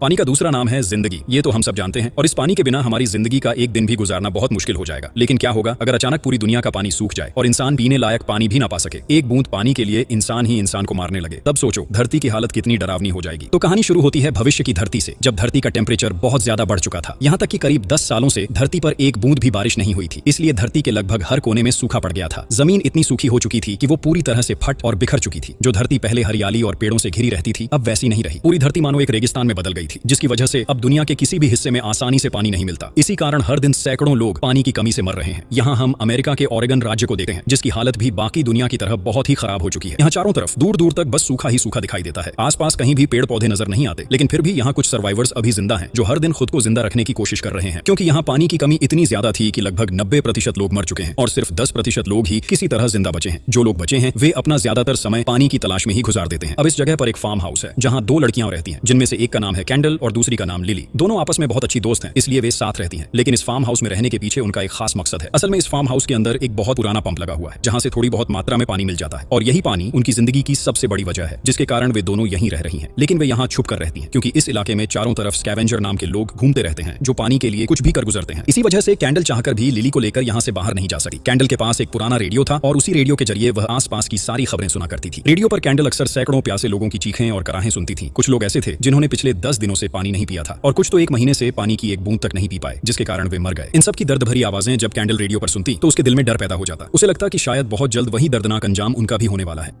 पानी का दूसरा नाम है जिंदगी। ये तो हम सब जानते हैं और इस पानी के बिना हमारी जिंदगी का एक दिन भी गुजारना बहुत मुश्किल हो जाएगा। लेकिन क्या होगा अगर अचानक पूरी दुनिया का पानी सूख जाए और इंसान पीने लायक पानी भी ना पा सके? एक बूंद पानी के लिए इंसान ही इंसान को मारने लगे, तब सोचो धरती की हालत कितनी डरावनी हो जाएगी। तो कहानी शुरू होती है भविष्य की धरती से, जब धरती का टेम्परेचर बहुत ज्यादा बढ़ चुका था। यहाँ तक कि करीब 10 सालों से धरती पर एक बूंद भी बारिश नहीं हुई थी। इसलिए धरती के लगभग हर कोने में सूखा पड़ गया था। जमीन इतनी सूखी हो चुकी थी कि वो पूरी तरह से फट और बिखर चुकी थी। जो धरती पहले हरियाली और पेड़ों से घिरी रहती थी, अब वैसी नहीं रही। पूरी धरती मानो एक रेगिस्तान में बदल गई थी, जिसकी वजह से अब दुनिया के किसी भी हिस्से में आसानी से पानी नहीं मिलता। इसी कारण हर दिन सैकड़ों लोग पानी की कमी से मर रहे हैं। यहाँ हम अमेरिका के ओरेगन राज्य को देखते हैं, जिसकी हालत भी बाकी दुनिया की तरह बहुत ही खराब हो चुकी है। यहाँ चारों तरफ दूर दूर तक बस सूखा ही सूखा दिखाई देता है। आसपास कहीं भी पेड़ पौधे नजर नहीं आते। लेकिन फिर भी यहाँ कुछ सर्वाइवर्स अभी जिंदा हैं, जो हर दिन खुद को जिंदा रखने की कोशिश कर रहे हैं, क्योंकि यहाँ पानी की कमी इतनी ज्यादा थी कि लगभग 90% लोग मर चुके हैं और सिर्फ 10% लोग ही किसी तरह जिंदा बचे हैं। जो लोग बचे हैं वे अपना ज्यादातर समय पानी की तलाश में ही गुजार देते हैं। अब इस जगह पर एक फार्म हाउस है, जहाँ 2 लड़कियां रहती हैं, जिनमें से एक का नाम है कैंडल और दूसरी का नाम लिली। दोनों आपस में बहुत अच्छी दोस्त हैं, इसलिए वे साथ रहती हैं। लेकिन इस फार्म हाउस में रहने के पीछे उनका एक खास मकसद है। असल में इस फार्म हाउस के अंदर एक बहुत पुराना पंप लगा हुआ है, जहां से थोड़ी बहुत मात्रा में पानी मिल जाता है और यही पानी उनकी जिंदगी की सबसे बड़ी वजह है, जिसके कारण वे दोनों यहीं रह रही हैं। लेकिन वे यहाँ छुप कर रहती हैं, क्योंकि इस इलाके में चारों तरफ स्कैवेंजर नाम के लोग घूमते रहते हैं, जो पानी के लिए कुछ भी कर गुजरते हैं। इसी वजह से कैंडल चाहकर भी लिली को लेकर यहाँ से बाहर नहीं जा सकी। कैंडल के पास एक पुराना रेडियो था और उसी रेडियो के जरिए वह आसपास की सारी खबरें सुना करती थी। रेडियो पर कैंडल अक्सर सैकड़ों प्यासे लोगों की चीखें और कराहें सुनती थी। कुछ लोग ऐसे थे जिन्होंने पिछले 10 दिनों से पानी नहीं पिया था और कुछ तो 1 महीने से पानी की एक बूंद तक नहीं पी पाए, जिसके कारण वे मर गए। इन सब की दर्द भरी आवाजें जब कैंडल रेडियो पर सुनती तो उसके दिल में डर पैदा हो जाता। उसे लगता कि शायद बहुत जल्द वही दर्दनाक अंजाम उनका भी होने वाला है।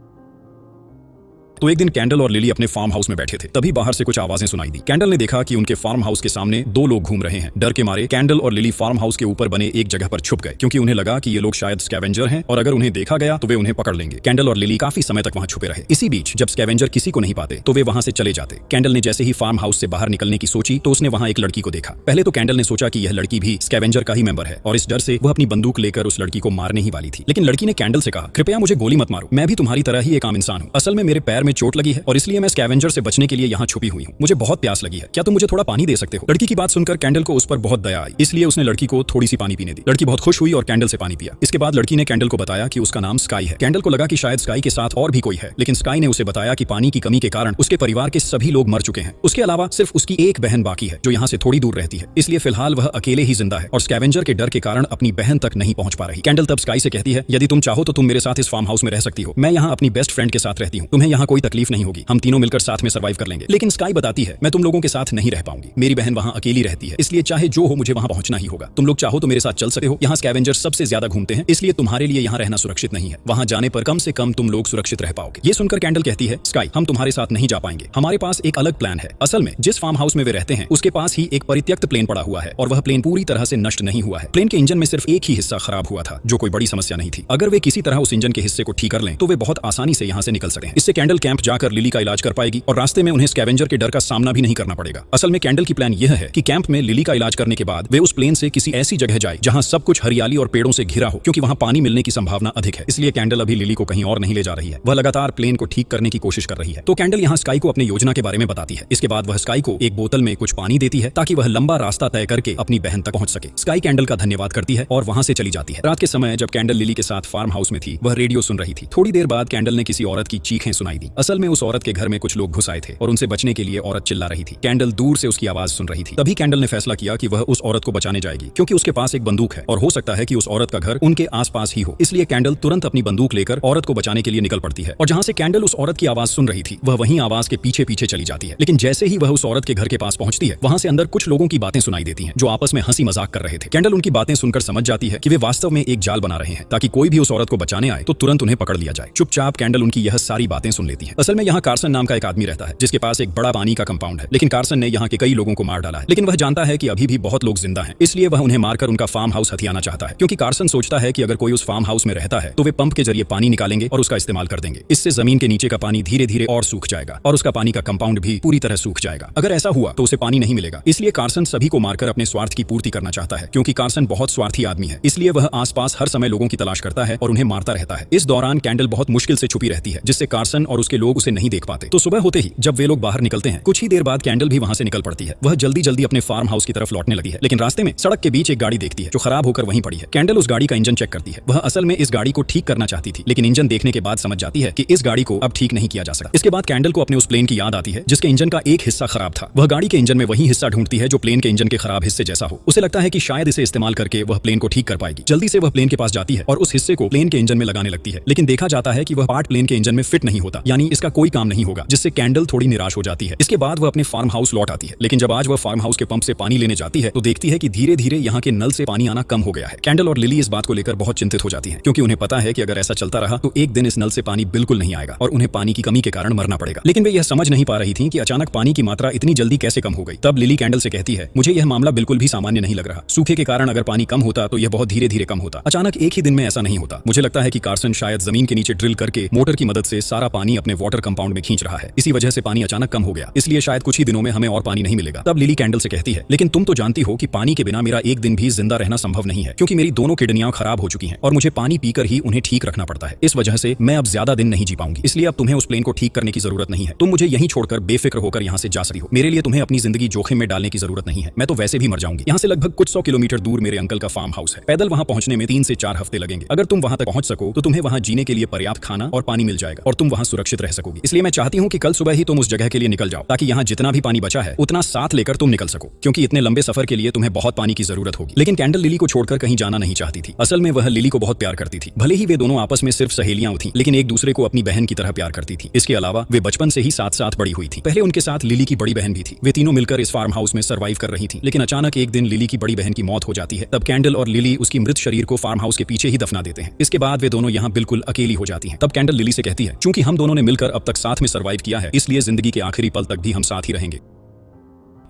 तो एक दिन कैंडल और लिली अपने फार्म हाउस में बैठे थे, तभी बाहर से कुछ आवाजें सुनाई दी। कैंडल ने देखा कि उनके फार्म हाउस के सामने 2 लोग घूम रहे हैं। डर के मारे कैंडल और लिली फार्म हाउस के ऊपर बने एक जगह पर छुप गए, क्योंकि उन्हें लगा कि ये लोग शायद स्कैवेंजर हैं और अगर उन्हें देखा गया तो वे उन्हें पकड़ लेंगे। कैंडल और लिली काफी समय तक वहां छुपे रहे। इसी बीच जब स्कैवेंजर किसी को नहीं पाते तो वे वहां से चले जाते। कैंडल ने जैसे ही फार्म हाउस से बाहर निकलने की सोची तो उसने वहां एक लड़की को देखा। पहले तो कैंडल ने सोचा कि यह लड़की भी स्कैवेंजर का ही मेंबर है और इस डर से वह अपनी बंदूक लेकर उस लड़की को मारने ही वाली थी। लेकिन लड़की ने कैंडल से कहा, कृपया मुझे गोली मत मारो, मैं भी तुम्हारी तरह ही एक आम इंसान हूँ। असल में मेरे पैर में चोट लगी है और इसलिए मैं स्कैवेंजर से बचने के लिए यहाँ छुपी हुई हूँ। मुझे बहुत प्यास लगी है, क्या तुम मुझे थोड़ा पानी दे सकते हो? लड़की की बात सुनकर कैंडल को उस पर बहुत दया आई, इसलिए उसने लड़की को थोड़ी सी पानी पीने दी। लड़की बहुत खुश हुई और कैंडल से पानी पिया। इसके बाद लड़की ने कैंडल को बताया कि उसका नाम स्काई है। कैंडल को लगा कि शायद स्काई के साथ और भी कोई है, लेकिन स्काई ने उसे बताया कि पानी की कमी के कारण उसके परिवार के सभी लोग मर चुके हैं। उसके अलावा सिर्फ उसकी एक बहन बाकी है, जो यहाँ से थोड़ी दूर रहती है, इसलिए फिलहाल वह अकेले ही जिंदा है और स्कैवेंजर के डर के कारण अपनी बहन तक नहीं पहुंच पा रही। कैंडल तब स्काई से कहती है, यदि तुम चाहो तो तुम मेरे साथ इस फार्म हाउस में रह सकती हो। मैं यहाँ अपनी बेस्ट फ्रेंड के साथ रहती हूँ, तुम्हें यहाँ कोई तकलीफ नहीं होगी, हम तीनों मिलकर साथ में सर्वाइव कर लेंगे। लेकिन स्काई बताती है, मैं तुम लोगों के साथ नहीं रह पाऊंगी, मेरी बहन वहाँ अकेली रहती है, इसलिए चाहे जो हो मुझे वहाँ पहुंचना ही होगा। तुम लोग चाहो तो मेरे साथ चल सकते हो, यहाँ स्कैवेंजर सबसे ज्यादा घूमते हैं, इसलिए तुम्हारे लिए यहाँ रहना सुरक्षित नहीं है। वहाँ जाने पर कम से कम तुम लोग सुरक्षित रह पाओगे। ये सुनकर कैंडल कहती है, स्काई हम तुम्हारे साथ नहीं जा पाएंगे, हमारे पास एक अलग प्लान है। असल में जिस फार्म हाउस में वे रहते हैं उसके पास ही एक परित्यक्त प्लेन पड़ा हुआ है और वह प्लेन पूरी तरह से नष्ट नहीं हुआ है। प्लेन के इंजन में सिर्फ एक ही हिस्सा खराब हुआ था, जो कोई बड़ी समस्या नहीं थी। अगर वे किसी तरह उस इंजन के हिस्से को ठीक कर लें तो वे बहुत आसानी से यहाँ से निकल सकते हैं। इससे कैंडल कैंप जाकर लिली का इलाज कर पाएगी और रास्ते में उन्हें स्कैवेंजर के डर का सामना भी नहीं करना पड़ेगा। असल में कैंडल की प्लान यह है कि कैंप में लिली का इलाज करने के बाद वे उस प्लेन से किसी ऐसी जगह जाए जहां सब कुछ हरियाली और पेड़ों से घिरा हो, क्योंकि वहां पानी मिलने की संभावना अधिक है। इसलिए कैंडल अभी लिली को कहीं और नहीं ले जा रही है, वह लगातार प्लेन को ठीक करने की कोशिश कर रही है। तो कैंडल यहाँ स्काई को अपनी योजना के बारे में बताती है। इसके बाद वह स्काई को एक बोतल में कुछ पानी देती है ताकि वह लंबा रास्ता तय करके अपनी बहन तक पहुंच सके। स्काई कैंडल का धन्यवाद करती है और वहां से चली जाती है। रात के समय जब कैंडल लिली के साथ फार्म हाउस में थी, वह रेडियो सुन रही थी। थोड़ी देर बाद कैंडल ने किसी औरत की चीखें सुनाई दी। असल में उस औरत के घर में कुछ लोग घुस आए थे और उनसे बचने के लिए औरत चिल्ला रही थी। कैंडल दूर से उसकी आवाज सुन रही थी। तभी कैंडल ने फैसला किया कि वह उस औरत को बचाने जाएगी, क्योंकि उसके पास एक बंदूक है और हो सकता है कि उस औरत का घर उनके आसपास ही हो। इसलिए कैंडल तुरंत अपनी बंदूक लेकर औरत को बचाने के लिए निकल पड़ती है और जहां से कैंडल उस औरत की आवाज सुन रही थी, वह वहीं आवाज के पीछे पीछे चली जाती है। लेकिन जैसे ही वह उस औरत के घर के पास पहुंचती है, वहां से अंदर कुछ लोगों की बातें सुनाई देती हैं, जो आपस में हंसी मजाक कर रहे थे। कैंडल उनकी बातें सुनकर समझ जाती है कि वे वास्तव में एक जाल बना रहे हैं, ताकि कोई भी उस औरत को बचाने आए तो तुरंत उन्हें पकड़ लिया जाए। चुपचाप कैंडल उनकी यह सारी बातें सुन लेती है। असल में यहाँ कार्सन नाम का एक आदमी रहता है, जिसके पास एक बड़ा पानी का कंपाउंड है, लेकिन कार्सन ने यहाँ के कई लोगों को मार डाला है। लेकिन वह जानता है कि अभी भी बहुत लोग जिंदा हैं, इसलिए वह उन्हें मारकर उनका फार्म हाउस हथियाना चाहता है, क्योंकि कार्सन सोचता है कि अगर कोई उस फार्म हाउस में रहता है तो वे पंप के जरिए पानी निकालेंगे और उसका इस्तेमाल कर देंगे। इससे जमीन के नीचे का पानी धीरे धीरे और सूख जाएगा और उसका पानी का कंपाउंड भी पूरी तरह सूख जाएगा। अगर ऐसा हुआ तो उसे पानी नहीं मिलेगा, इसलिए कार्सन सभी को मारकर अपने स्वार्थ की पूर्ति करना चाहता है। क्योंकि कार्सन बहुत स्वार्थी आदमी है, इसलिए वह आसपास हर समय लोगों की तलाश करता है और उन्हें मारता रहता है। इस दौरान कैंडल बहुत मुश्किल से छुपी रहती है, जिससे कार्सन और उसके के लोग उसे नहीं देख पाते। तो सुबह होते ही जब वे लोग बाहर निकलते हैं, कुछ ही देर बाद कैंडल भी वहां से निकल पड़ती है। वह जल्दी जल्दी अपने फार्म हाउस की तरफ लौटने लगी है, लेकिन रास्ते में सड़क के बीच एक गाड़ी देखती है जो खराब होकर वहीं पड़ी है। कैंडल उस गाड़ी का इंजन चेक करती है। वह असल में इस गाड़ी को ठीक करना चाहती थी, लेकिन इंजन देखने के बाद समझ जाती है कि इस गाड़ी को अब ठीक नहीं किया जा सकता। इसके बाद कैंडल को अपने उस प्लेन की याद आती है जिसके इंजन का एक हिस्सा खराब था। वह गाड़ी के इंजन में वही हिस्सा ढूंढती है जो प्लेन के इंजन के खराब हिस्से जैसा हो। उसे लगता है कि शायद इसे इस्तेमाल करके वह प्लेन को ठीक कर पाएगी। जल्दी से वह प्लेन के पास जाती है और उस हिस्से को प्लेन के इंजन में लगाने लगती है, लेकिन देखा जाता है कि वह पार्ट प्लेन के इंजन में फिट नहीं होता, यानी इसका कोई काम नहीं होगा, जिससे कैंडल थोड़ी निराश हो जाती है। इसके बाद वह अपने फार्म हाउस लौट आती है, लेकिन जब आज वह फार्म हाउस के पंप से पानी लेने जाती है तो देखती है कि धीरे धीरे यहाँ के नल से पानी आना कम हो गया है। कैंडल और लिली इस बात को लेकर बहुत चिंतित हो जाती है, क्योंकि उन्हें पता है कि अगर ऐसा चलता रहा तो एक दिन इस नल से पानी बिल्कुल नहीं आएगा और उन्हें पानी की कमी के कारण मरना पड़ेगा। लेकिन वे यह समझ नहीं पा रही थी कि अचानक पानी की मात्रा इतनी जल्दी कैसे कम हो गई। तब लिली कैंडल से कहती है, मुझे यह मामला बिल्कुल भी सामान्य नहीं लग रहा। सूखे के कारण अगर पानी कम होता तो यह बहुत धीरे धीरे कम होता, अचानक एक ही दिन में ऐसा नहीं होता। मुझे लगता है कि कार्सन शायद जमीन के नीचे ड्रिल करके मोटर की मदद से सारा पानी अपने वाटर कंपाउंड में खींच रहा है। इसी वजह से पानी अचानक कम हो गया, इसलिए शायद कुछ ही दिनों में हमें और पानी नहीं मिलेगा। तब लिली कैंडल से कहती है, लेकिन तुम तो जानती हो कि पानी के बिना मेरा एक दिन भी जिंदा रहना संभव नहीं है, क्योंकि मेरी दोनों किडनियां खराब हो चुकी हैं और मुझे पानी पीकर ही उन्हें ठीक रखना पड़ता है। इस वजह से मैं अब ज्यादा दिन नहीं जी पाऊंगी, इसलिए अब तुम्हें उस प्लेन को ठीक करने की जरूरत नहीं है। तुम मुझे यहीं छोड़कर बेफिक्र होकर यहाँ से जा सकती हो। मेरे लिए तुम्हें अपनी जिंदगी जोखिम में डालने की जरूरत नहीं है। मैं तो वैसे भी मर जाऊंगी। यहाँ से लगभग कुछ 100 किलोमीटर दूर मेरे अंकल का फार्म हाउस है। पैदल वहाँ पहुंचने में 3 से 4 हफ्ते लगेंगे। अगर तुम वहाँ तक पहुंच सको तो तुम्हें वहाँ जीने के लिए पर्याप्त खाना और पानी मिल जाएगा और तुम वहाँ सुरक्षित रह सकोगी। इसलिए मैं चाहती हूँ कि कल सुबह ही तुम उस जगह के लिए निकल जाओ, ताकि यहाँ जितना भी पानी बचा है उतना साथ लेकर तुम निकल सको, क्योंकि इतने लंबे सफर के लिए तुम्हें बहुत पानी की जरूरत होगी। लेकिन कैंडल लिली को छोड़कर कहीं जाना नहीं चाहती थी। असल में वह लिली को बहुत प्यार करती थी। भले ही वे दोनों आपस में सिर्फ सहेलियां थीं, लेकिन एक दूसरे को अपनी बहन की तरह प्यार करती थी। इसके अलावा वे बचपन से ही साथ साथ बड़ी हुई थी। पहले उनके साथ लिली की बड़ी बहन भी थी। वे तीनों मिलकर इस फार्म हाउस में सर्वाइव कर रही थी। लेकिन अचानक एक दिन लिली की बड़ी बहन की मौत हो जाती है। तब कैंडल और लिली उसकी मृत शरीर को फार्म हाउस के पीछे ही दफना देते हैं। इसके बाद वे दोनों यहाँ बिल्कुल अकेली हो जाती हैं। तब कैंडल लिली से कहती है, चूंकि हम दोनों ने मिलकर अब तक साथ में सर्वाइव किया है, इसलिए जिंदगी के आखिरी पल तक भी हम साथ ही रहेंगे।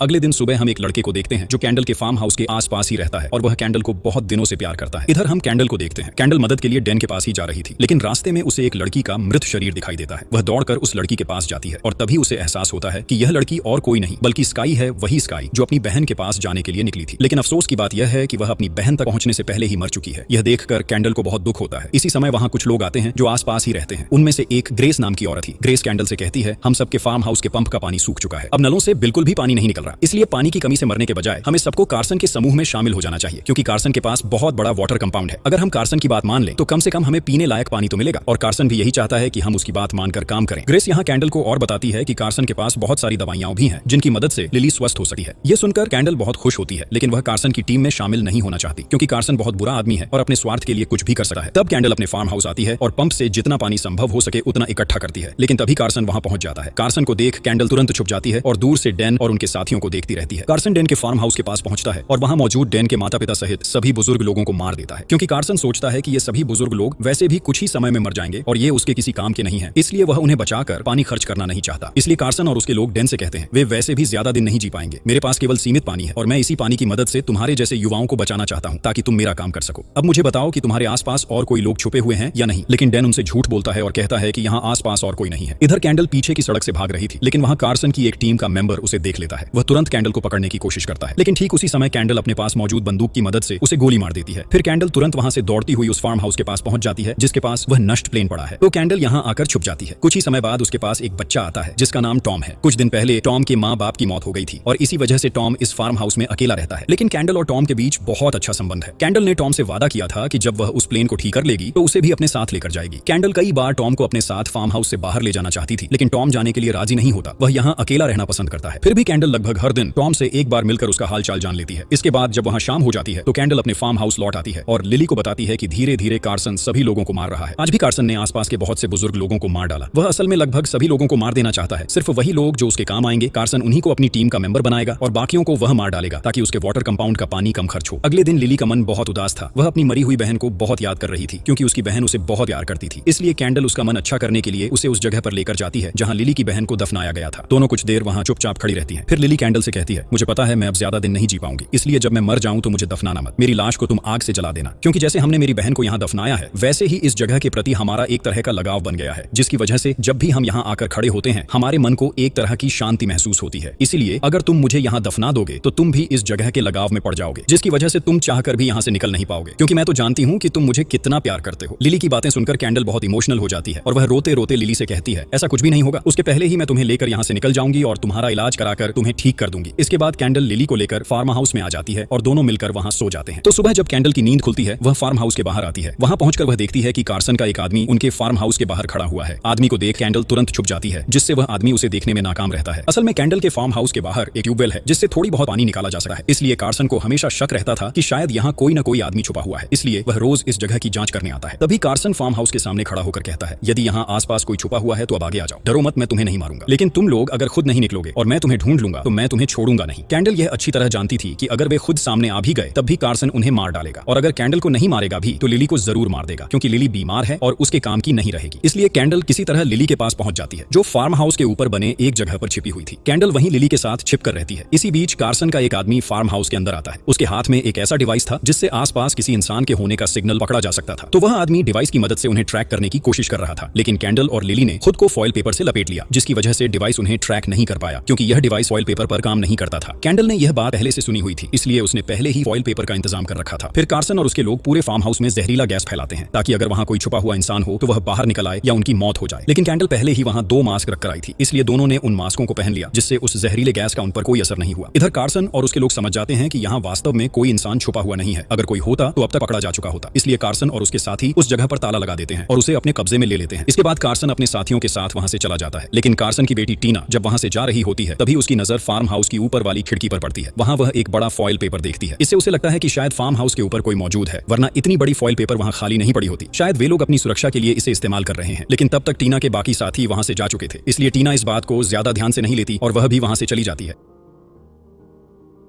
अगले दिन सुबह हम एक लड़के को देखते हैं जो कैंडल के फार्म हाउस के आसपास ही रहता है और वह कैंडल को बहुत दिनों से प्यार करता है। इधर हम कैंडल को देखते हैं। कैंडल मदद के लिए डैन के पास ही जा रही थी, लेकिन रास्ते में उसे एक लड़की का मृत शरीर दिखाई देता है। वह दौड़कर उस लड़की के पास जाती है और तभी उसे एहसास होता है कि यह लड़की और कोई नहीं बल्कि स्काई है, वही स्काई जो अपनी बहन के पास जाने के लिए निकली थी। लेकिन अफसोस की बात यह है कि वह अपनी बहन तक पहुंचने से पहले ही मर चुकी है। यह देखकर कैंडल को बहुत दुख होता है। इसी समय वहां कुछ लोग आते हैं जो आसपास ही रहते हैं। उनमें से एक ग्रेस नाम की औरत थी। ग्रेस कैंडल से कहती है, हम सबके फार्म हाउस के पंप का पानी सूख चुका है। अब नलों से बिल्कुल भी पानी नहीं निकल रहा, इसलिए पानी की कमी से मरने के बजाय हमें सबको कार्सन के समूह में शामिल हो जाना चाहिए, क्योंकि कार्सन के पास बहुत बड़ा वाटर कंपाउंड है। अगर हम कार्सन की बात मान लें तो कम से कम हमें पीने लायक पानी तो मिलेगा, और कार्सन भी यही चाहता है कि हम उसकी बात मानकर काम करें। ग्रेस यहाँ कैंडल को और बताती है कि कार्सन के पास बहुत सारी दवाइयां भी हैं जिनकी मदद से लिली स्वस्थ हो सकती है। ये सुनकर कैंडल बहुत खुश होती है, लेकिन वह कार्सन की टीम में शामिल नहीं होना चाहती, क्योंकि कार्सन बहुत बुरा आदमी है और अपने स्वार्थ के लिए कुछ भी कर सकता है। तब कैंडल अपने फार्म हाउस आती है और पंप से जितना पानी संभव हो सके उतना इकट्ठा करती है, लेकिन तभी कार्सन वहां पहुंच जाता है। कार्सन को देख कैंडल तुरंत छुप जाती है और दूर से डैन और उनके साथियों को देखती रहती है। कार्सन डैन के फार्म हाउस के पास पहुंचता है और वहां मौजूद डैन के माता पिता सहित सभी बुजुर्ग लोगों को मार देता है, क्योंकि कार्सन सोचता है कि ये सभी बुजुर्ग लोग वैसे भी कुछ ही समय में मर जाएंगे और ये उसके किसी काम के नहीं है, इसलिए वह उन्हें बचाकर पानी खर्च करना नहीं चाहता। इसलिए कार्सन और उसके लोग डैन से कहते हैं, वे वैसे भी ज्यादा दिन नहीं जी पाएंगे, मेरे पास केवल सीमित पानी है और मैं इसी पानी की मदद से तुम्हारे जैसे युवाओं को बचाना चाहता हूं ताकि तुम मेरा काम कर सको। अब मुझे बताओ कि तुम्हारे आसपास और कोई लोग छुपे हुए हैं या नहीं। लेकिन डैन उनसे झूठ बोलता है और कहता है कि यहाँ आसपास और कोई नहीं है। इधर कैंडल पीछे की सड़क से भाग रही थी, लेकिन वहां कार्सन की एक टीम का मेंबर उसे देख लेता है। वह तुरंत कैंडल को पकड़ने की कोशिश करता है, लेकिन ठीक उसी समय कैंडल अपने पास मौजूद बंदूक की मदद से उसे गोली मार देती है। फिर कैंडल तुरंत वहां से दौड़ती हुई उस फार्म हाउस के पास पहुंच जाती है जिसके पास वह नष्ट प्लेन पड़ा है। तो कैंडल यहाँ आकर छुप जाती है। कुछ ही समय बाद उसके पास एक बच्चा आता है जिसका नाम टॉम है। कुछ दिन पहले टॉम के माँ बाप की मौत हो गई थी और इसी वजह से टॉम इस फार्म हाउस में अकेला रहता है। लेकिन कैंडल और टॉम के बीच बहुत अच्छा संबंध है। कैंडल ने टॉम से वादा किया था कि जब वह उस प्लेन को ठीक कर लेगी तो उसे भी अपने साथ लेकर जाएगी। कैंडल कई बार टॉम को अपने साथ फार्म हाउस से बाहर ले जाना चाहती थी, लेकिन टॉम जाने के लिए राजी नहीं होता। वह यहाँ अकेला रहना पसंद करता है। फिर भी कैंडल लगभग हर दिन टॉम से एक बार मिलकर उसका हालचाल जान लेती है। इसके बाद जब वहाँ शाम हो जाती है तो कैंडल अपने फार्म हाउस लौट आती है और लिली को बताती है कि धीरे धीरे कार्सन सभी लोगों को मार रहा है। आज भी कार्सन ने आसपास के बहुत से बुजुर्ग लोगों को मार डाला। वह असल में लगभग सभी लोगों को मार देना चाहता है, सिर्फ वही लोग जो उसके काम आएंगे। कार्सन उन्हीं को अपनी टीम का मेंबर बनाएगा और बाकियों को वह मार डालेगा ताकि उसके वाटर कंपाउंड का पानी कम खर्च हो। अगले दिन लिली का मन बहुत उदास था। वह अपनी मरी हुई बहन को बहुत याद कर रही थी, क्योंकि उसकी बहन उसे बहुत प्यार करती थी। इसलिए कैंडल उसका मन अच्छा करने के लिए उसे उस जगह पर लेकर जाती है जहां लिली की बहन को दफनाया गया था। दोनों कुछ देर वहां चुपचाप खड़ी रहती हैं। फिर लिली कैंडल से कहती है, मुझे पता है मैं अब ज्यादा दिन नहीं जी पाऊंगी, इसलिए जब मैं मर जाऊं तो मुझे दफनाना मत, मेरी लाश को तुम आग से जला देना, क्योंकि जैसे हमने मेरी बहन को यहाँ दफनाया है वैसे ही इस जगह के प्रति हमारा एक तरह का लगाव बन गया है, जिसकी वजह से जब भी हम यहाँ आकर खड़े होते हैं हमारे मन को एक तरह की शांति महसूस होती है। इसीलिए अगर तुम मुझे यहाँ दफना दोगे तो तुम भी इस जगह के लगाव में पड़ जाओगे, जिसकी वजह से तुम चाहकर भी यहाँ से निकल नहीं पाओगे, क्योंकि मैं तो जानती हूँ कि तुम मुझे कितना प्यार करते हो। लिली की बातें सुनकर कैंडल बहुत इमोशनल हो जाती है और वह रोते रोते लिली से कहती है, ऐसा कुछ भी नहीं होगा, उसके पहले ही मैं तुम्हें लेकर यहाँ से निकल जाऊंगी और तुम्हारा इलाज कराकर तुम्हें ठीक कर दूंगी। इसके बाद कैंडल लिली को लेकर फार्म हाउस में आ जाती है और दोनों मिलकर वहाँ सो जाते हैं। तो सुबह जब कैंडल की नींद खुलती है वह फार्म हाउस के बाहर आती है। वहाँ पहुंचकर वह देखती है कि कार्सन का एक आदमी उनके फार्म हाउस के बाहर खड़ा हुआ है। आदमी को देख कैंडल तुरंत छुप जाती है, जिससे वह आदमी उसे देखने में नाकाम रहता है। असल में कैंडल के फार्म हाउस के बाहर एक ट्यूबवेल है जिससे थोड़ी बहुत पानी निकाला जा सकता है, इसलिए कार्सन को हमेशा शक रहता था कि शायद यहाँ कोई न कोई आदमी छुपा हुआ है, इसलिए वह रोज इस जगह की जांच करने आता है। तभी कार्सन फार्म हाउस के सामने खड़ा होकर कहता है, यदि यहाँ आसपास कोई छुपा हुआ है तो अब आगे आ जाओ, डरो मत, मैं तुम्हें नहीं मारूंगा, लेकिन तुम लोग अगर खुद नहीं निकलोगे और मैं तुम्हें ढूंढ लूंगा तो मैं तुम्हें छोड़ूंगा नहीं। कैंडल यह अच्छी तरह जानती थी कि अगर वे खुद सामने आ भी गए तब भी कार्सन उन्हें मार डालेगा, और अगर कैंडल को नहीं मारेगा भी तो लिली को जरूर मार देगा, क्योंकि लिली बीमार है और उसके काम की नहीं रहेगी। इसलिए कैंडल किसी तरह लिली के पास पहुंच जाती है, जो फार्म हाउस के ऊपर बने एक जगह पर छिपी हुई थी। कैंडल वहीं लिली के साथ छिप कर रहती है। इसी बीच कार्सन का एक आदमी फार्म हाउस के अंदर आता है। उसके हाथ में एक ऐसा डिवाइस था जिससे आसपास किसी इंसान के होने का सिग्नल पकड़ा जा सकता था। तो वह आदमी डिवाइस की मदद से उन्हें ट्रैक करने की कोशिश कर रहा था, लेकिन कैंडल और लिली ने खुद को फॉइल पेपर से लपेट लिया, जिसकी वजह से डिवाइस उन्हें ट्रैक नहीं कर पाया, क्योंकि यह डिवाइस फॉइल पेपर पर काम नहीं करता था। कैंडल ने यह बात पहले से सुनी हुई थी, इसलिए उसने पहले ही फॉइल पेपर का इंतजाम कर रखा था। फिर कार्सन और उसके लोग पूरे फार्म हाउस में जहरीला गैस फैलाते हैं ताकि अगर वहां कोई छुपा हुआ इंसान हो तो वह बाहर निकल आए या उनकी मौत हो जाए। लेकिन कैंडल पहले ही वहां 2 मास्क रखकर आई थी, इसलिए दोनों ने उन मास्कों को पहन लिया, जिससे उस जहरीले गैस का उन पर कोई असर नहीं हुआ। इधर कार्सन और उसके लोग समझ जाते हैं कि यहाँ वास्तव में कोई इंसान छुपा हुआ नहीं है, अगर कोई होता तो अब तक पकड़ा जा चुका होता। इसलिए कार्सन और उसके साथी उस जगह पर ताला लगा देते हैं और उसे अपने कब्जे में ले लेते हैं। इसके बाद कार्सन अपने साथियों के साथ वहां से चला जाता है, लेकिन कार्सन की बेटी टीना जब वहां से जा रही होती है तभी उसकी नजर फार्म हाउस की ऊपर वाली खिड़की पर पड़ती है। वहां वह एक बड़ा फॉइल पेपर देखती है। इससे उसे लगता है कि शायद फार्म हाउस के ऊपर कोई मौजूद है, वरना इतनी बड़ी फॉइल पेपर वहां खाली नहीं पड़ी होती। शायद वे लोग अपनी सुरक्षा के लिए इसे इस्तेमाल कर रहे हैं। लेकिन तब तक टीना के बाकी साथी वहां से जा चुके थे, इसलिए टीना इस बात को ज्यादा ध्यान से नहीं लेती और वह भी वहां से चली जाती है।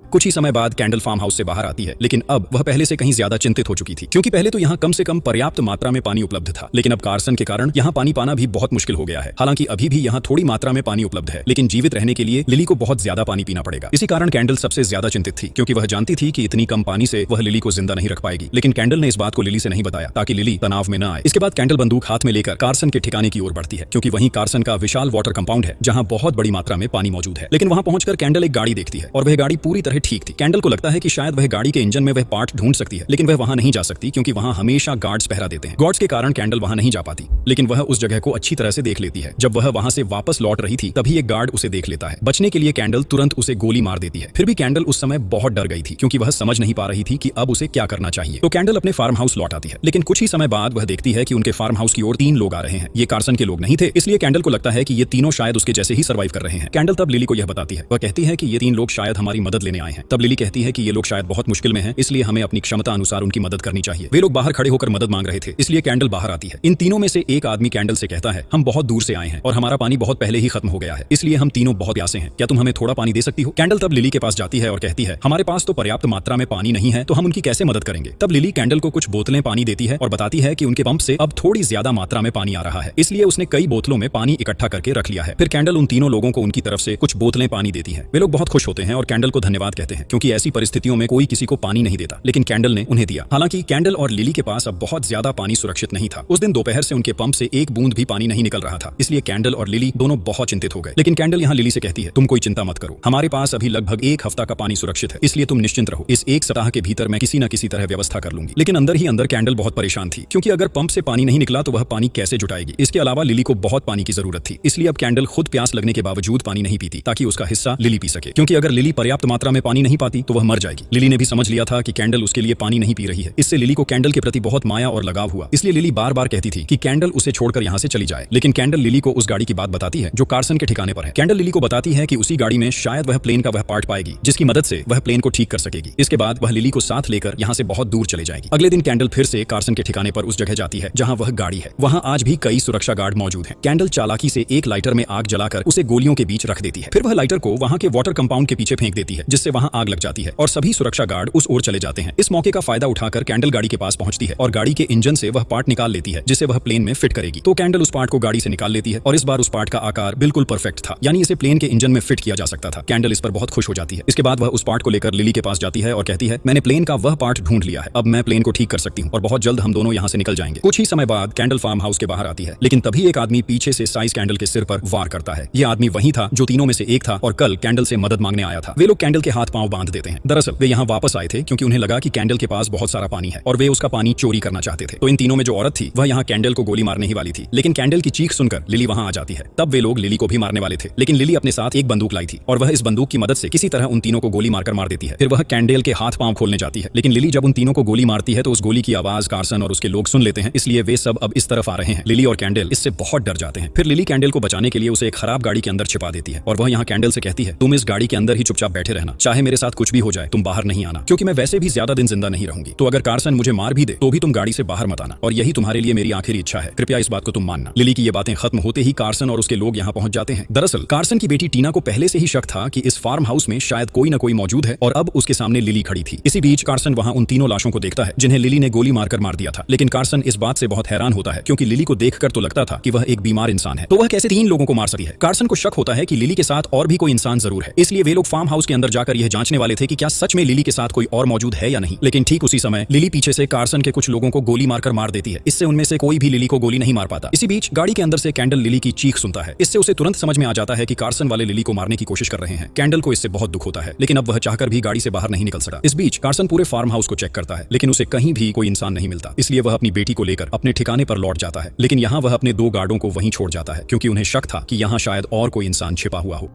कुछ ही समय बाद कैंडल फार्म हाउस से बाहर आती है, लेकिन अब वह पहले से कहीं ज्यादा चिंतित हो चुकी थी, क्योंकि पहले तो यहाँ कम से कम पर्याप्त मात्रा में पानी उपलब्ध था, लेकिन अब कार्सन के कारण यहाँ पानी पाना भी बहुत मुश्किल हो गया है। हालांकि अभी भी यहाँ थोड़ी मात्रा में पानी उपलब्ध है, लेकिन जीवित रहने के लिए लिली को बहुत ज्यादा पानी पीना पड़ेगा। इसी कारण कैंडल सबसे ज्यादा चिंतित थी, क्योंकि वह जानती थी कि इतनी कम पानी से वह लिली को जिंदा नहीं रख पाएगी। लेकिन कैंडल ने इस बात को लिली से नहीं बताया ताकि लिली तनाव में न आए। इसके बाद कैंडल बंदूक हाथ में लेकर कार्सन के ठिकाने की ओर बढ़ती है, क्योंकि वहीं कार्सन का विशाल वाटर कंपाउंड है जहाँ बहुत बड़ी मात्रा में पानी मौजूद है। लेकिन वहां पहुंचकर कैंडल एक गाड़ी देखती है और वह गाड़ी पूरी तरह ठीक थी। कैंडल को लगता है कि शायद वह गाड़ी के इंजन में वह पार्ट ढूंढ सकती है, लेकिन वह वहां नहीं जा सकती, क्योंकि वहां हमेशा गार्ड्स पहरा देते हैं। गार्ड्स के कारण कैंडल वहां नहीं जा पाती, लेकिन वह उस जगह को अच्छी तरह से देख लेती है। जब वह वहां से वापस लौट रही थी तभी एक गार्ड उसे देख लेता है। बचने के लिए कैंडल तुरंत उसे गोली मार देती है। फिर भी कैंडल उस समय बहुत डर गई थी, क्योंकि वह समझ नहीं पा रही थी कि अब उसे क्या करना चाहिए। तो कैंडल अपने फार्म हाउस लौट आती है, लेकिन कुछ ही समय बाद वह देखती है कि उनके फार्म हाउस की ओर 3 लोग आ रहे हैं। ये कार्सन के लोग नहीं थे, इसलिए कैंडल को लगता है कि ये तीनों शायद उसके जैसे ही सर्वाइव कर रहे हैं। कैंडल तब लिली को यह बताती है, वह कहती है कि ये 3 लोग शायद हमारी मदद लेने आए हैं। तब लिली कहती है कि ये लोग शायद बहुत मुश्किल में हैं, इसलिए हमें अपनी क्षमता अनुसार उनकी मदद करनी चाहिए। वे लोग बाहर खड़े होकर मदद मांग रहे थे, इसलिए कैंडल बाहर आती है। इन तीनों में से एक आदमी कैंडल से कहता है, हम बहुत दूर से आए हैं और हमारा पानी बहुत पहले ही खत्म हो गया है, इसलिए हम तीनों बहुत प्यासे हैं, क्या तुम हमें थोड़ा पानी दे सकती हो? कैंडल तब लिली के पास जाती है और कहती है, हमारे पास तो पर्याप्त मात्रा में पानी नहीं है, तो हम उनकी कैसे मदद करेंगे? तब लिली कैंडल को कुछ बोतलें पानी देती है और बताती है कि उनके पंप से अब थोड़ी ज्यादा मात्रा में पानी आ रहा है, इसलिए उसने कई बोतलों में पानी इकट्ठा करके रख लिया है। फिर कैंडल उन तीनों लोगों को उनकी तरफ से कुछ बोतलें पानी देती है। वे लोग बहुत खुश होते हैं और कैंडल को धन्यवाद कहते हैं, क्योंकि ऐसी परिस्थितियों में कोई किसी को पानी नहीं देता, लेकिन कैंडल ने उन्हें दिया। हालांकि कैंडल और लिली के पास अब बहुत ज्यादा पानी सुरक्षित नहीं था। उस दिन दोपहर से उनके पंप से एक बूंद भी पानी नहीं निकल रहा था, इसलिए कैंडल और लिली दोनों बहुत चिंतित हो गए। लेकिन कैंडल यहाँ लिली से कहती है, तुम कोई चिंता मत करो, हमारे पास अभी लगभग 1 हफ्ता का पानी सुरक्षित है, इसलिए तुम निश्चिंत रहो। इस 1 सप्ताह के भीतर मैं किसी न किसी तरह व्यवस्था कर लूंगी। लेकिन अंदर ही अंदर कैंडल बहुत परेशान थी, क्योंकि अगर पंप से पानी नहीं निकला तो वह पानी कैसे जुटाएगी। इसके अलावा लिली को बहुत पानी की जरूरत थी, इसलिए अब कैंडल खुद प्यास लगने के बावजूद पानी नहीं पीती, ताकि उसका हिस्सा लिली पी सके, क्योंकि अगर लिली पर्याप्त मात्रा में पानी नहीं पाती तो वह मर जाएगी। लिली ने भी समझ लिया था कि कैंडल उसके लिए पानी नहीं पी रही है। इससे लिली को कैंडल के प्रति बहुत माया और लगाव हुआ, इसलिए लिली बार बार कहती थी कि कैंडल उसे छोड़कर यहाँ से चली जाए। लेकिन कैंडल लिली को उस गाड़ी की बात बताती है जो कार्सन के ठिकाने पर है। कैंडल लिली को बताती है कि उसी गाड़ी में शायद वह प्लेन का वह पार्ट पाएगी, जिसकी मदद से वह प्लेन को ठीक कर सकेगी। इसके बाद वह लिली को साथ लेकर यहाँ से बहुत दूर चले जाएगी। अगले दिन कैंडल फिर से कार्सन के ठिकाने पर उस जगह जाती है जहाँ वह गाड़ी है। वहाँ आज भी कई सुरक्षा गार्ड मौजूद हैं। कैंडल चालाकी से एक लाइटर में आग जलाकर उसे गोलियों के बीच रख देती है। फिर वह लाइटर को वहाँ के वाटर कंपाउंड के पीछे फेंक देती है, जिससे वहां आग लग जाती है और सभी सुरक्षा गार्ड उस ओर चले जाते हैं। इस मौके का फायदा उठाकर कैंडल गाड़ी के पास पहुंचती है और गाड़ी के इंजन से वह पार्ट निकाल लेती है जिसे वह प्लेन में फिट करेगी। तो कैंडल उस पार्ट को गाड़ी से निकाल लेती है और इस बार उस पार्ट का आकार बिल्कुल परफेक्ट था, यानी इसे प्लेन के इंजन में फिट किया जा सकता था। कैंडल इस पर बहुत खुश हो जाती है। इसके बाद वह उस पार्ट को लेकर लिली के पास जाती है और कहती है, मैंने प्लेन का वह पार्ट ढूंढ लिया है, अब मैं प्लेन को ठीक कर सकती हूँ और बहुत जल्द हम दोनों यहाँ से निकल जाएंगे। कुछ ही समय बाद कैंडल फार्म हाउस के बाहर आती है, लेकिन तभी एक आदमी पीछे से साइज कैंडल के सिर पर वार करता है। ये आदमी वही था जो तीनों में से एक था और कल कैंडल से मदद मांगने आया था। वे लोग कैंडल के हाथ पांव बांध देते हैं। दरअसल वे यहाँ वापस आए थे क्योंकि उन्हें लगा कि कैंडल के पास बहुत सारा पानी है और वे उसका पानी चोरी करना चाहते थे। तो इन तीनों में जो औरत थी वह यहाँ कैंडल को गोली मारने ही वाली थी, लेकिन कैंडल की चीख सुनकर लिली वहां आ जाती है। तब वे लोग लिली को भी मारने वाले थे, लेकिन लिली अपने साथ एक बंदूक लाई थी और वह इस बंदूक की मदद से किसी तरह उन तीनों को गोली मारकर मार देती है। फिर वह कैंडल के हाथ पांव खोलने जाती है, लेकिन लिली जब उन तीनों को गोली मारती है तो उस गोली की आवाज कार्सन और उसके लोग सुन लेते हैं, इसलिए वे सब अब इस तरफ आ रहे हैं। लिली और कैंडल इससे बहुत डर जाते हैं। फिर लिली कैंडल को बचाने के लिए उसे एक खराब गाड़ी के अंदर छिपा देती है और वह यहाँ कैंडल से कहती है, तुम इस गाड़ी के अंदर ही चुपचाप बैठे रहना, चाहे मेरे साथ कुछ भी हो जाए तुम बाहर नहीं आना, क्योंकि मैं वैसे भी ज्यादा दिन जिंदा नहीं रहूंगी। तो अगर कार्सन मुझे मार भी दे तो भी तुम गाड़ी से बाहर मत आना और यही तुम्हारे लिए मेरी आखिरी इच्छा है, कृपया इस बात को तुम मानना। लिली की ये बातें खत्म होते ही कार्सन और उसके लोग यहाँ पहुंच जाते हैं। दरअसल कार्सन की बेटी टीना को पहले से ही शक था कि इस फार्म हाउस में शायद कोई न कोई मौजूद है और अब उसके सामने लिली खड़ी थी। इसी बीच कार्सन वहां उन तीनों लाशों को देखता है जिन्हें लिली ने गोली मारकर मार दिया था, लेकिन कार्सन इस बात से बहुत हैरान होता है क्योंकि लिली को देखकर तो लगता था कि वह एक बीमार इंसान है, तो वह कैसे 3 लोगों को मार सकती है। कार्सन को शक होता है कि लिली के साथ और भी कोई इंसान जरूर है, इसलिए वे लोग फार्म हाउस के अंदर जाकर यह जांचने वाले थे कि क्या सच में लिली के साथ कोई और मौजूद है या नहीं। लेकिन ठीक उसी समय लिली पीछे से कार्सन के कुछ लोगों को गोली मारकर मार देती है। इससे उनमें से कोई भी लिली को गोली नहीं मार पाता। इसी बीच गाड़ी के अंदर से कैंडल लिली की चीख सुनता है। इससे उसे तुरंत समझ में आ जाता है कि कार्सन वाले लिली को मारने की कोशिश कर रहे हैं। कैंडल को इससे बहुत दुख होता है, लेकिन अब वह चाहकर भी गाड़ी से बाहर नहीं निकल सका। इस बीच कार्सन पूरे फार्म हाउस को चेक करता है, लेकिन उसे कहीं भी कोई इंसान नहीं मिलता, इसलिए वह अपनी बेटी को लेकर अपने ठिकाने पर लौट जाता है। लेकिन यहाँ वह अपने 2 गार्डों को वहीं छोड़ जाता है क्योंकि उन्हें शक था कि यहाँ शायद और कोई इंसान छिपा हुआ हो।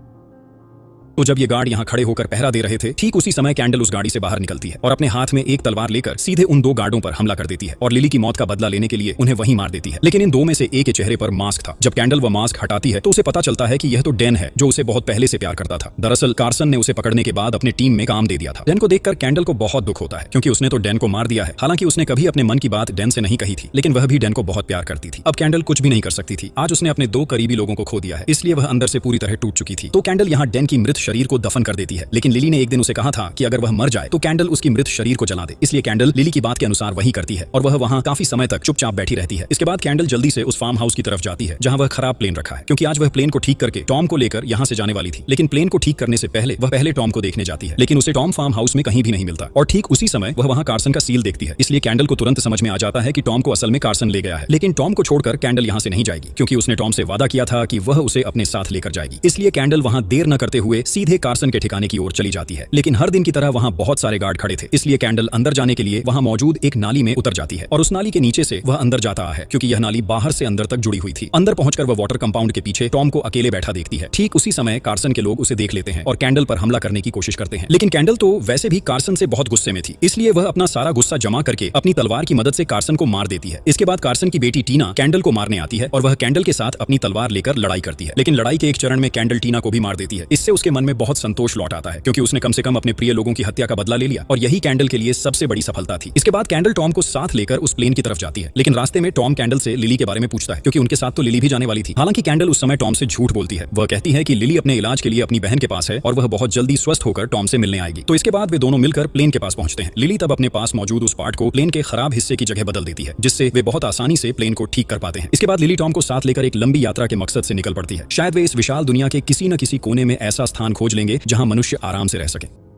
तो जब ये गार्ड यहाँ खड़े होकर पहरा दे रहे थे, ठीक उसी समय कैंडल उस गाड़ी से बाहर निकलती है और अपने हाथ में एक तलवार लेकर सीधे उन 2 गार्डों पर हमला कर देती है और लिली की मौत का बदला लेने के लिए उन्हें वहीं मार देती है। लेकिन इन 2 में से एक के चेहरे पर मास्क था। जब कैंडल वह मास्क हटाती है तो उसे पता चलता है कि यह तो डैन है जो उसे बहुत पहले से प्यार करता था। दरअसल कार्सन ने उसे पकड़ने के बाद अपने टीम में काम दे दिया था। डैन को देखकर कैंडल को बहुत दुख होता है क्योंकि उसने तो डैन को मार दिया है। हालांकि उसने कभी अपने मन की बात डैन से नहीं कही थी, लेकिन वह भी डैन को बहुत प्यार करती थी। अब कैंडल कुछ भी नहीं कर सकती थी। आज उसने अपने 2 करीबी लोगों को खो दिया है, इसलिए वह अंदर से पूरी तरह टूट चुकी थी। तो कैंडल यहाँ डैन की मृत शरीर को दफन कर देती है, लेकिन लिली ने एक दिन उसे कहा था कि अगर वह मर जाए तो कैंडल उसकी मृत शरीर को जला दे, इसलिए कैंडल लिली की बात के अनुसार वही करती है और वह वहां काफी समय तक चुपचाप बैठी रहती है। इसके बाद कैंडल जल्दी से उस फार्म हाउस की तरफ जाती है जहां वह खराब प्लेन रखा है, क्योंकि आज वह प्लेन को ठीक करके टॉम को लेकर यहां से जाने वाली थी। लेकिन प्लेन को ठीक करने से पहले वह पहले टॉम को देखने जाती है, लेकिन उसे टॉम फार्म हाउस में कहीं भी नहीं मिलता और ठीक उसी समय वह वहां कार्सन का सील देखती है। इसलिए कैंडल को तुरंत समझ में आ जाता है कि टॉम को असल में कार्सन ले गया है। लेकिन टॉम को छोड़कर कैंडल यहां से नहीं जाएगी क्योंकि उसने टॉम से वादा किया था कि वह उसे अपने साथ लेकर जाएगी। इसलिए कैंडल वहां देर न करते हुए सीधे कार्सन के ठिकाने की ओर चली जाती है। लेकिन हर दिन की तरह वहां बहुत सारे गार्ड खड़े थे, इसलिए कैंडल अंदर जाने के लिए वहां मौजूद एक नाली में उतर जाती है और उस नाली के नीचे से वह अंदर जाता है क्योंकि यह नाली बाहर से अंदर तक जुड़ी हुई थी। अंदर पहुंचकर वह वाटर कंपाउंड के पीछे टॉम को अकेले बैठा देखती है। ठीक उसी समय कार्सन के लोग उसे देख लेते हैं और कैंडल पर हमला करने की कोशिश करते हैं। लेकिन कैंडल तो वैसे भी कार्सन से बहुत गुस्से में थी, इसलिए वह अपना सारा गुस्सा जमा करके अपनी तलवार की मदद से कार्सन को मार देती है। इसके बाद कार्सन की बेटी टीना कैंडल को मारने आती है और वह कैंडल के साथ अपनी तलवार लेकर लड़ाई करती है। लेकिन लड़ाई के एक चरण में कैंडल टीना को भी मार देती है। इससे उसके मन में बहुत संतोष लौट आता है क्योंकि उसने कम से कम अपने प्रिय लोगों की हत्या का बदला ले लिया और यही कैंडल के लिए सबसे बड़ी सफलता थी। इसके बाद कैंडल टॉम को साथ लेकर उस प्लेन की तरफ जाती है, लेकिन रास्ते में टॉम कैंडल से लिली के बारे में पूछता है क्योंकि उनके साथ तो लिली भी जाने वाली थी। हालांकि कैंडल उस समय टॉम से झूठ बोलती है। वह कहती है कि लिली अपने इलाज के लिए अपनी बहन के पास है और वह बहुत जल्दी स्वस्थ होकर टॉम से मिलने आएगी। तो इसके बाद वे दोनों मिलकर प्लेन के पास पहुंचते हैं। लिली तब अपने पास मौजूद उस पार्ट को प्लेन के खराब हिस्से की जगह बदल देती है, जिससे वे बहुत आसानी से प्लेन को ठीक कर पाते हैं। इसके बाद लिली टॉम को साथ लेकर एक लंबी यात्रा के मकसद से निकल पड़ती है। शायद वे इस विशाल दुनिया के किसी न किसी कोने में ऐसा स्थान खोज लेंगे जहां मनुष्य आराम से रह सके।